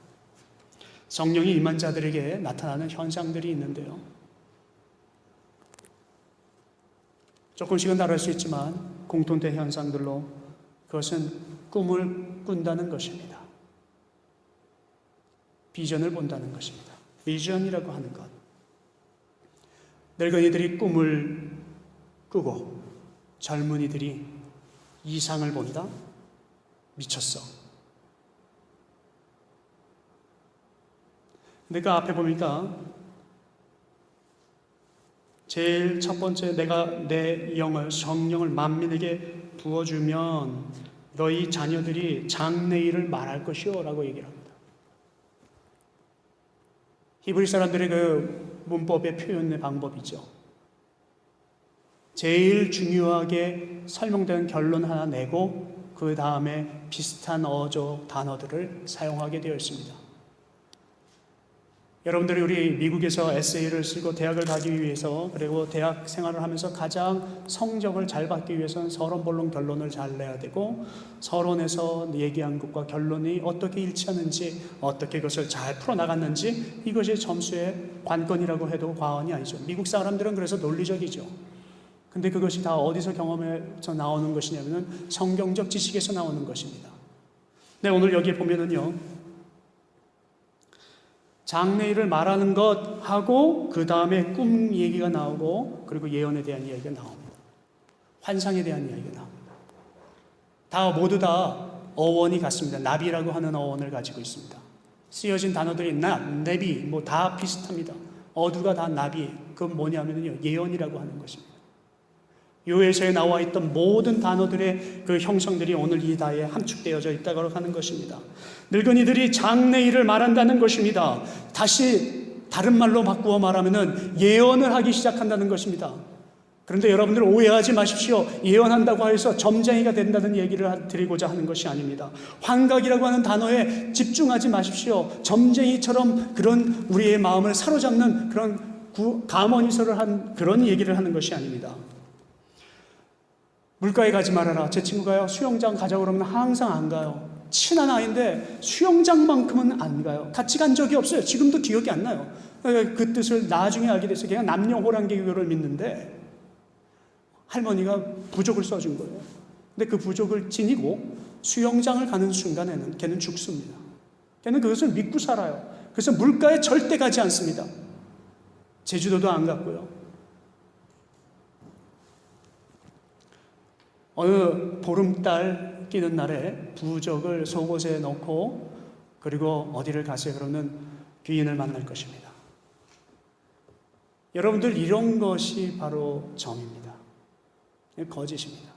성령이 임한 자들에게 나타나는 현상들이 있는데요, 조금씩은 다를 수 있지만 공통된 현상들로 그것은 꿈을 꾼다는 것입니다. 비전을 본다는 것입니다. 비전이라고 하는 것. 늙은이들이 꿈을 꾸고 젊은이들이 이상을 본다? 미쳤어. 근데 그 앞에 보니까 제일 첫 번째, 내가 내 영을, 성령을 만민에게 부어주면 너희 자녀들이 장래일을 말할 것이요 라고 얘기를 합니다. 히브리 사람들의 그 문법의 표현의 방법이죠. 제일 중요하게 설명되는 결론 하나 내고 그 다음에 비슷한 어조 단어들을 사용하게 되어 있습니다. 여러분들이 우리 미국에서 에세이를 쓰고 대학을 가기 위해서, 그리고 대학 생활을 하면서 가장 성적을 잘 받기 위해서는 서론, 본론, 결론을 잘 내야 되고, 서론에서 얘기한 것과 결론이 어떻게 일치하는지, 어떻게 그것을 잘 풀어나갔는지, 이것이 점수의 관건이라고 해도 과언이 아니죠. 미국 사람들은 그래서 논리적이죠. 근데 그것이 다 어디서 경험에서 나오는 것이냐면 성경적 지식에서 나오는 것입니다. 네, 오늘 여기에 보면은요, 장래일을 말하는 것하고 그 다음에 꿈 얘기가 나오고, 그리고 예언에 대한 이야기가 나옵니다. 환상에 대한 이야기가 나옵니다. 모두 다 어원이 같습니다. 나비라고 하는 어원을 가지고 있습니다. 쓰여진 단어들이 내비 다 비슷합니다. 어두가 다 나비. 그건 뭐냐면요, 예언이라고 하는 것입니다. 요에서에 나와 있던 모든 단어들의 그 형성들이 오늘 이 다에 함축되어져 있다고 하는 것입니다. 늙은이들이 장래일을 말한다는 것입니다. 다시 다른 말로 바꾸어 말하면은 예언을 하기 시작한다는 것입니다. 그런데 여러분들 오해하지 마십시오. 예언한다고 해서 점쟁이가 된다는 얘기를 드리고자 하는 것이 아닙니다. 환각이라고 하는 단어에 집중하지 마십시오. 점쟁이처럼 그런 우리의 마음을 사로잡는 그런 가머니설을 한 그런 얘기를 하는 것이 아닙니다. 물가에 가지 말아라. 제 친구가요, 수영장 가자고 그러면 항상 안 가요. 친한 아이인데 수영장만큼은 안 가요. 같이 간 적이 없어요. 지금도 기억이 안 나요. 그 뜻을 나중에 알게 돼서 그냥 남녀 호랑개교를 믿는데 할머니가 부족을 써준 거예요. 근데 그 부족을 지니고 수영장을 가는 순간에는 걔는 죽습니다. 걔는 그것을 믿고 살아요. 그래서 물가에 절대 가지 않습니다. 제주도도 안 갔고요. 어느 보름달 끼는 날에 부적을 속옷에 넣고 그리고 어디를 가세요? 그러면 귀인을 만날 것입니다. 여러분들, 이런 것이 바로 점입니다. 거짓입니다.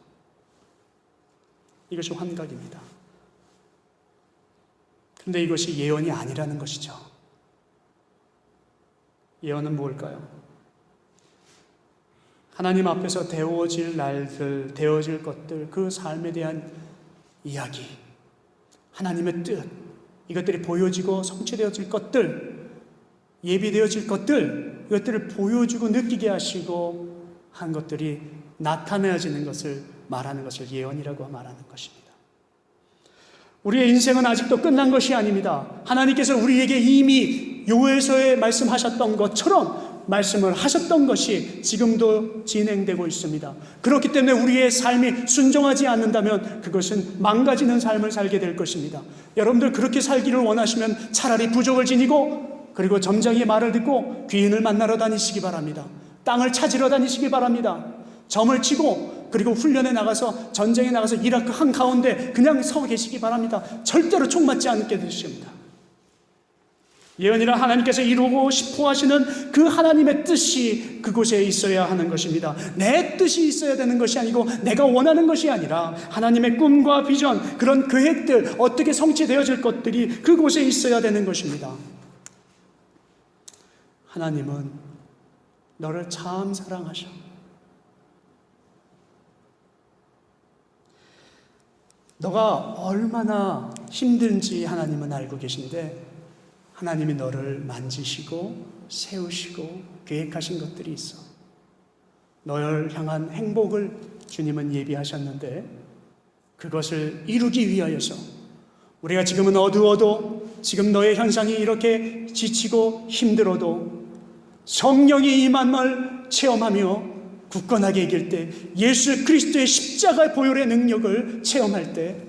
이것이 환각입니다. 근데 이것이 예언이 아니라는 것이죠. 예언은 무엇일까요? 하나님 앞에서 되어질 날들, 되어질 것들, 그 삶에 대한 이야기, 하나님의 뜻, 이것들이 보여지고 성취되어질 것들, 예비되어질 것들, 이것들을 보여주고 느끼게 하시고 한 것들이 나타내어지는 것을 말하는 것을 예언이라고 말하는 것입니다. 우리의 인생은 아직도 끝난 것이 아닙니다. 하나님께서 우리에게 이미 요에서에 말씀하셨던 것처럼 말씀을 하셨던 것이 지금도 진행되고 있습니다. 그렇기 때문에 우리의 삶이 순종하지 않는다면 그것은 망가지는 삶을 살게 될 것입니다. 여러분들, 그렇게 살기를 원하시면 차라리 부족을 지니고 그리고 점장의 말을 듣고 귀인을 만나러 다니시기 바랍니다. 땅을 찾으러 다니시기 바랍니다. 점을 치고 그리고 훈련에 나가서, 전쟁에 나가서 이라크 한가운데 그냥 서 계시기 바랍니다. 절대로 총 맞지 않게 되십니다. 예언이란 하나님께서 이루고 싶어 하시는 그 하나님의 뜻이 그곳에 있어야 하는 것입니다. 내 뜻이 있어야 되는 것이 아니고 내가 원하는 것이 아니라 하나님의 꿈과 비전, 그런 계획들, 어떻게 성취되어질 것들이 그곳에 있어야 되는 것입니다. 하나님은 너를 참 사랑하셔. 너가 얼마나 힘든지 하나님은 알고 계신데 하나님이 너를 만지시고 세우시고 계획하신 것들이 있어. 너를 향한 행복을 주님은 예비하셨는데 그것을 이루기 위하여서 우리가 지금은 어두워도, 지금 너의 현상이 이렇게 지치고 힘들어도 성령이 임함을 체험하며 굳건하게 이길 때, 예수 그리스도의 십자가 보혈의 능력을 체험할 때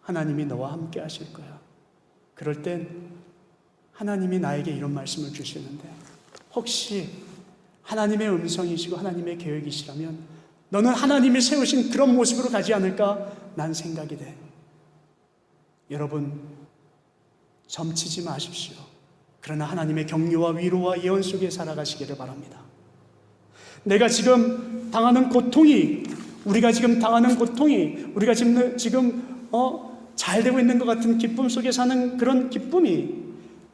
하나님이 너와 함께 하실 거야. 그럴 땐 하나님이 나에게 이런 말씀을 주시는데, 혹시 하나님의 음성이시고 하나님의 계획이시라면 너는 하나님이 세우신 그런 모습으로 가지 않을까? 난 생각이 돼. 여러분, 점치지 마십시오. 그러나 하나님의 격려와 위로와 예언 속에 살아가시기를 바랍니다. 내가 지금 당하는 고통이, 우리가 지금 당하는 고통이, 우리가 지금 잘 되고 있는 것 같은 기쁨 속에 사는 그런 기쁨이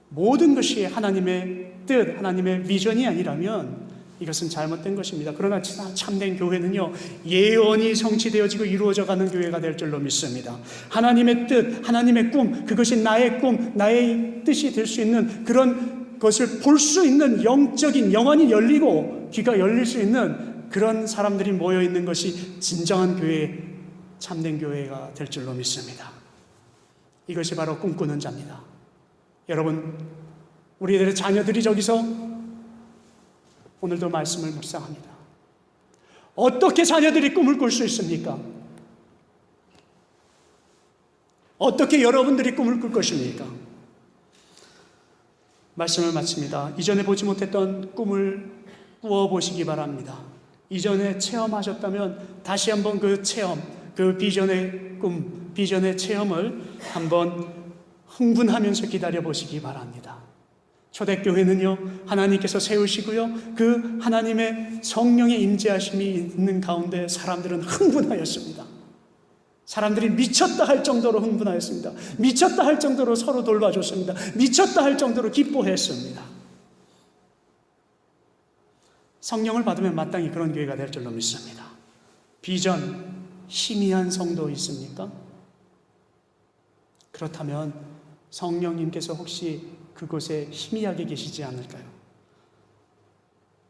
모든 것이 하나님의 뜻, 하나님의 비전이 아니라면 이것은 잘못된 것입니다. 그러나 참된 교회는요, 예언이 성취되어지고 이루어져가는 교회가 될 줄로 믿습니다. 하나님의 뜻, 하나님의 꿈, 그것이 나의 꿈, 나의 뜻이 될 수 있는 그런 그것을 볼 수 있는 영적인 영안이 열리고 귀가 열릴 수 있는 그런 사람들이 모여 있는 것이 진정한 교회, 참된 교회가 될 줄로 믿습니다. 이것이 바로 꿈꾸는 자입니다. 여러분, 우리들의 자녀들이 저기서 오늘도 말씀을 묵상합니다. 어떻게 자녀들이 꿈을 꿀 수 있습니까? 어떻게 여러분들이 꿈을 꿀 것입니까? 말씀을 마칩니다. 이전에 보지 못했던 꿈을 꾸어보시기 바랍니다. 이전에 체험하셨다면 다시 한번 그 체험, 그 비전의 꿈, 비전의 체험을 한번 흥분하면서 기다려보시기 바랍니다. 초대교회는요, 하나님께서 세우시고요, 그 하나님의 성령의 임재하심이 있는 가운데 사람들은 흥분하였습니다. 사람들이 미쳤다 할 정도로 흥분하였습니다. 미쳤다 할 정도로 서로 돌봐줬습니다. 미쳤다 할 정도로 기뻐했습니다. 성령을 받으면 마땅히 그런 교회가 될 줄로 믿습니다. 비전, 희미한 성도 있습니까? 그렇다면 성령님께서 혹시 그곳에 희미하게 계시지 않을까요?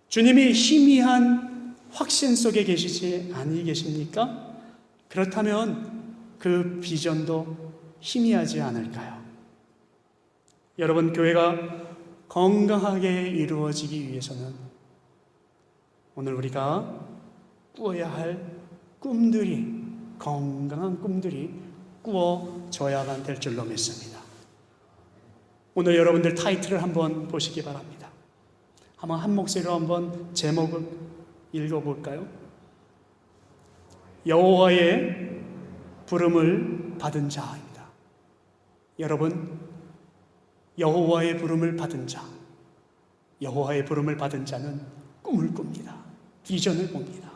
주님이 희미한 확신 속에 계시지 아니 계십니까? 그렇다면 그 비전도 희미하지 않을까요? 여러분, 교회가 건강하게 이루어지기 위해서는 오늘 우리가 꾸어야 할 꿈들이, 건강한 꿈들이 꾸어져야만 될 줄로 믿습니다. 오늘 여러분들 타이틀을 한번 보시기 바랍니다. 한번 한 목소리로 한번 제목을 읽어볼까요? 여호와의 부름을 받은 자입니다. 여러분, 여호와의 부름을 받은 자, 여호와의 부름을 받은 자는 꿈을 꿉니다. 비전을 봅니다.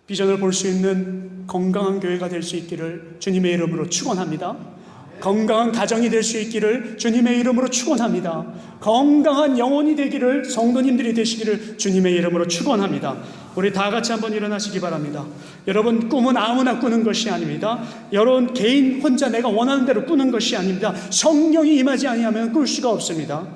비전을 볼 수 있는 건강한 교회가 될 수 있기를 주님의 이름으로 축원합니다. 건강한 가정이 될 수 있기를 주님의 이름으로 축원합니다. 건강한 영혼이 되기를, 성도님들이 되시기를 주님의 이름으로 축원합니다. 우리 다 같이 한번 일어나시기 바랍니다. 여러분, 꿈은 아무나 꾸는 것이 아닙니다. 여러분, 개인 혼자 내가 원하는 대로 꾸는 것이 아닙니다. 성령이 임하지 아니하면 꿀 수가 없습니다.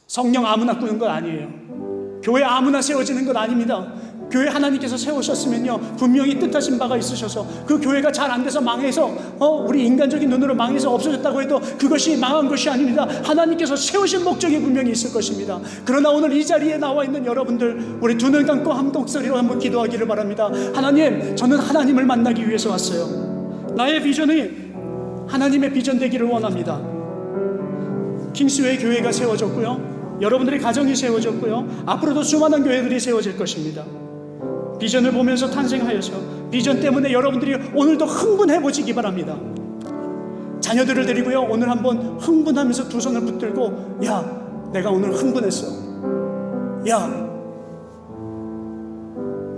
성령 아무나 꾸는 것 아니에요. 교회 아무나 세워지는 것 아닙니다. 교회 하나님께서 세우셨으면요, 분명히 뜻하신 바가 있으셔서, 그 교회가 잘 안 돼서 망해서 우리 인간적인 눈으로 망해서 없어졌다고 해도 그것이 망한 것이 아닙니다. 하나님께서 세우신 목적이 분명히 있을 것입니다. 그러나 오늘 이 자리에 나와 있는 여러분들, 우리 두 눈 감고 한 목소리로 한번 기도하기를 바랍니다. 하나님, 저는 하나님을 만나기 위해서 왔어요. 나의 비전이 하나님의 비전 되기를 원합니다. 킹스웨이 교회가 세워졌고요, 여러분들의 가정이 세워졌고요, 앞으로도 수많은 교회들이 세워질 것입니다. 비전을 보면서 탄생하여서 비전 때문에 여러분들이 오늘도 흥분해 보시기 바랍니다. 자녀들을 데리고요, 오늘 한번 흥분하면서 두 손을 붙들고, 야, 내가 오늘 흥분했어. 야,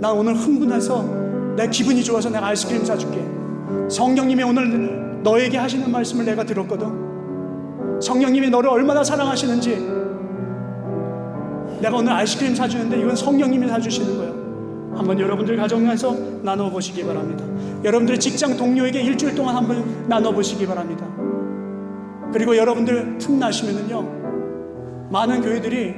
나 오늘 흥분해서 내 기분이 좋아서 내가 아이스크림 사줄게. 성령님이 오늘 너에게 하시는 말씀을 내가 들었거든. 성령님이 너를 얼마나 사랑하시는지, 내가 오늘 아이스크림 사주는데 이건 성령님이 사주시는 거예요. 한번 여러분들 가정에서 나눠보시기 바랍니다. 여러분들 직장 동료에게 일주일 동안 한번 나눠보시기 바랍니다. 그리고 여러분들 틈나시면은요, 많은 교회들이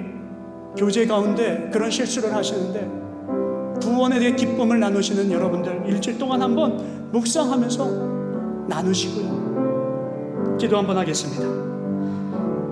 교제 가운데 그런 실수를 하시는데, 구원에 대해 기쁨을 나누시는 여러분들 일주일 동안 한번 묵상하면서 나누시고요, 기도 한번 하겠습니다.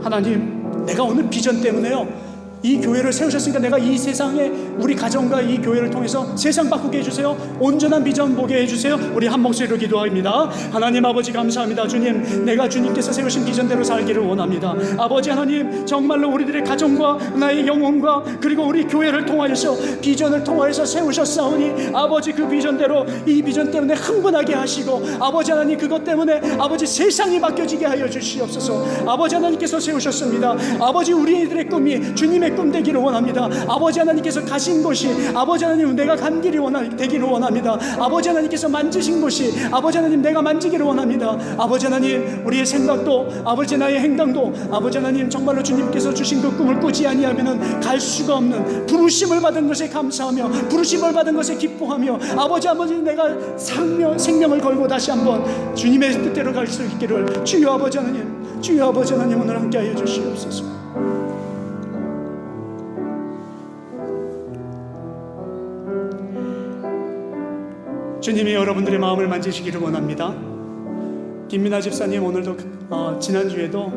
하나님, 내가 오늘 비전 때문에요, 이 교회를 세우셨으니까 내가 이 세상에 우리 가정과 이 교회를 통해서 세상 바꾸게 해주세요. 온전한 비전 보게 해주세요. 우리 한 목소리로 기도합니다. 하나님 아버지, 감사합니다. 주님, 내가 주님께서 세우신 비전대로 살기를 원합니다. 아버지 하나님, 정말로 우리들의 가정과 나의 영혼과 그리고 우리 교회를 통하여서 비전을 통하여서 세우셨사오니, 아버지 그 비전대로, 이 비전 때문에 흥분하게 하시고, 아버지 하나님, 그것 때문에 아버지 세상이 바뀌어지게 하여 주시옵소서. 아버지 하나님께서 세우셨습니다. 아버지, 우리들의 꿈이 주님의 꿈 되기를 원합니다. 아버지 하나님께서 가신 곳이, 아버지 하나님, 내가 간 길이 되기를 원합니다. 아버지 하나님께서 만지신 곳이, 아버지 하나님, 내가 만지기를 원합니다. 아버지 하나님, 우리의 생각도, 아버지 나의 행동도, 아버지 하나님, 정말로 주님께서 주신 그 꿈을 꾸지 아니하면은 갈 수가 없는, 부르심을 받은 것에 감사하며 부르심을 받은 것에 기뻐하며, 아버지 내가 생명을 걸고 다시 한번 주님의 뜻대로 갈 수 있기를, 주여 아버지 하나님, 주여 아버지 하나님 오늘 함께하여 주시옵소서. 주님이 여러분들의 마음을 만지시기를 원합니다. 김민아 집사님 오늘도 지난주에도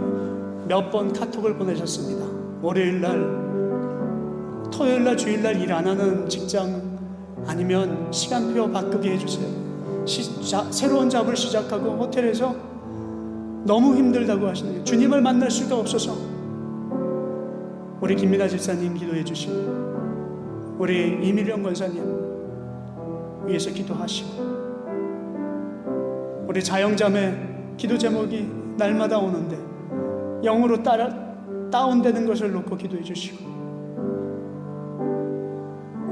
몇 번 카톡을 보내셨습니다. 월요일날, 토요일날, 주일날 일 안 하는 직장 아니면 시간표 바꾸게 해주세요. 새로운 잡을 시작하고 호텔에서 너무 힘들다고 하시는 거예요. 주님을 만날 수가 없어서 우리 김민아 집사님 기도해 주시고 우리 이미령 권사님 위해서 기도하시고 우리 자영자매 기도 제목이 날마다 오는데 영으로 다운되는 것을 놓고 기도해 주시고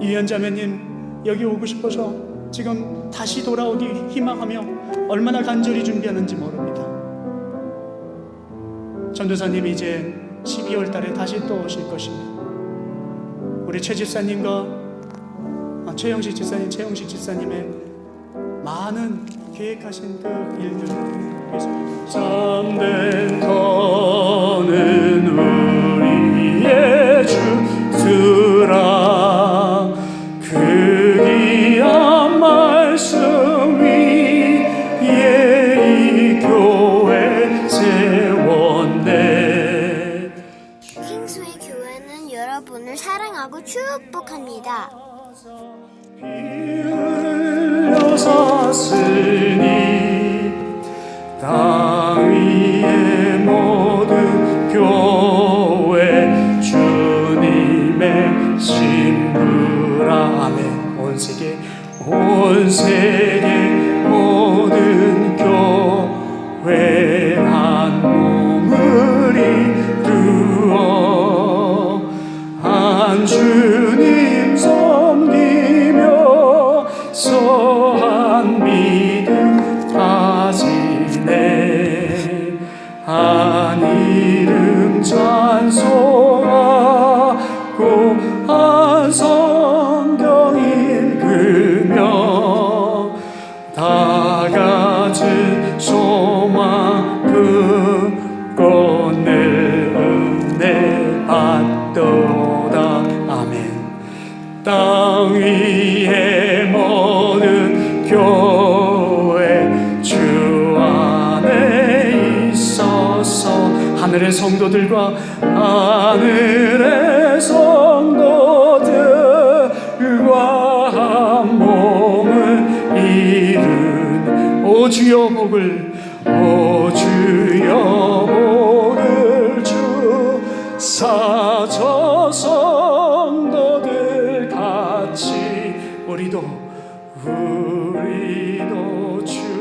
이현자매님 여기 오고 싶어서 지금 다시 돌아오기 희망하며 얼마나 간절히 준비하는지 모릅니다. 전도사님이 이제 12월 달에 다시 또 오실 것입니다. 우리 최 집사님과 최영식 집사님의 많은 계획하신 그 일들 위해서 참된 거는 우리의 주라 그 귀한 말씀 위에 이 교회 세웠네. 킹스웨이 교회는 여러분을 사랑하고 축복합니다. 피 흘려쌌으니 땅 위의 모든 교회 주님의 신부라. 아멘. 온 세계 모든 교회 한 몸을 이루어 한 주님 섬기며 서한 믿음 가지네. 한 이름 찬송하고 한 성경 읽으며 다 같은 소망 품고 늘 은혜 받도다. 아멘. 땅 위의 모든 교회 주 안에 있어서 하늘의 성도들과 한 몸을 이룬 오 주여 복을 주사저 성도들 같이 우리도 주